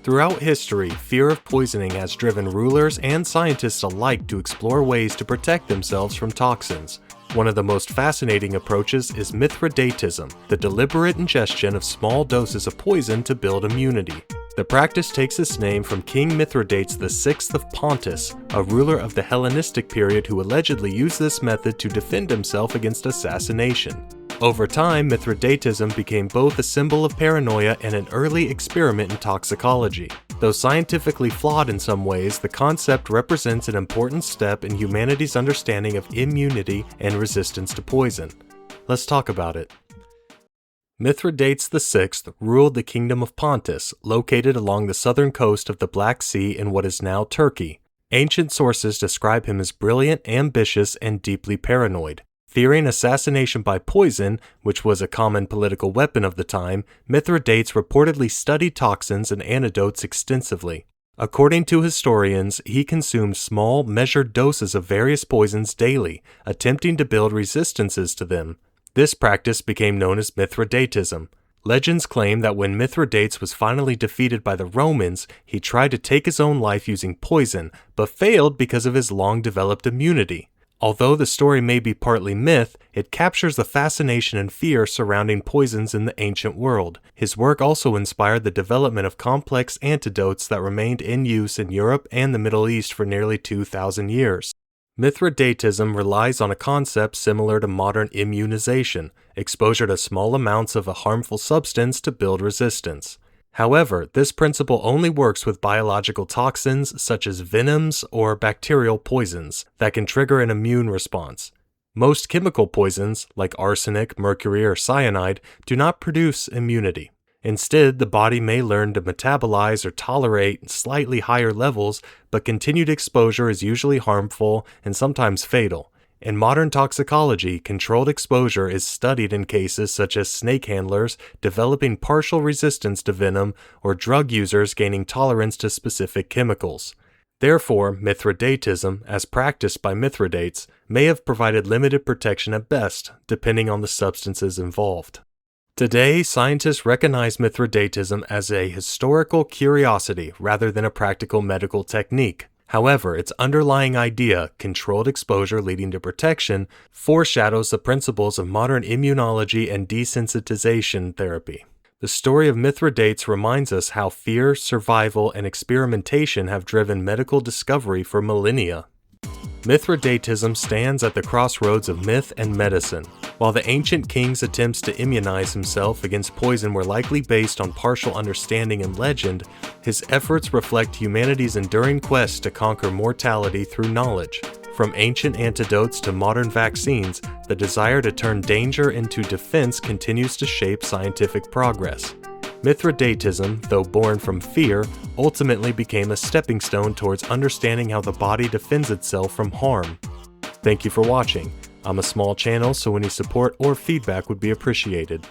Throughout history, fear of poisoning has driven rulers and scientists alike to explore ways to protect themselves from toxins. One of the most fascinating approaches is Mithridatism, the deliberate ingestion of small doses of poison to build immunity. The practice takes its name from King Mithridates VI of Pontus, a ruler of the Hellenistic period who allegedly used this method to defend himself against assassination. Over time, Mithridatism became both a symbol of paranoia and an early experiment in toxicology. Though scientifically flawed in some ways, the concept represents an important step in humanity's understanding of immunity and resistance to poison. Let's talk about it. Mithridates VI ruled the Kingdom of Pontus, located along the southern coast of the Black Sea in what is now Turkey. Ancient sources describe him as brilliant, ambitious, and deeply paranoid. Fearing assassination by poison, which was a common political weapon of the time, Mithridates reportedly studied toxins and antidotes extensively. According to historians, he consumed small, measured doses of various poisons daily, attempting to build resistances to them. This practice became known as Mithridatism. Legends claim that when Mithridates was finally defeated by the Romans, he tried to take his own life using poison, but failed because of his long-developed immunity. Although the story may be partly myth, it captures the fascination and fear surrounding poisons in the ancient world. His work also inspired the development of complex antidotes that remained in use in Europe and the Middle East for nearly 2,000 years. Mithridatism relies on a concept similar to modern immunization, exposure to small amounts of a harmful substance to build resistance. However, this principle only works with biological toxins such as venoms or bacterial poisons that can trigger an immune response. Most chemical poisons, like arsenic, mercury, or cyanide, do not produce immunity. Instead, the body may learn to metabolize or tolerate slightly higher levels, but continued exposure is usually harmful and sometimes fatal. In modern toxicology, controlled exposure is studied in cases such as snake handlers developing partial resistance to venom or drug users gaining tolerance to specific chemicals. Therefore, Mithridatism, as practiced by Mithridates, may have provided limited protection at best, depending on the substances involved. Today, scientists recognize Mithridatism as a historical curiosity rather than a practical medical technique. However, its underlying idea, controlled exposure leading to protection, foreshadows the principles of modern immunology and desensitization therapy. The story of Mithridates reminds us how fear, survival, and experimentation have driven medical discovery for millennia. Mithridatism stands at the crossroads of myth and medicine. While the ancient king's attempts to immunize himself against poison were likely based on partial understanding and legend, his efforts reflect humanity's enduring quest to conquer mortality through knowledge. From ancient antidotes to modern vaccines, the desire to turn danger into defense continues to shape scientific progress. Mithridatism, though born from fear, ultimately became a stepping stone towards understanding how the body defends itself from harm. Thank you for watching. I'm a small channel, so any support or feedback would be appreciated.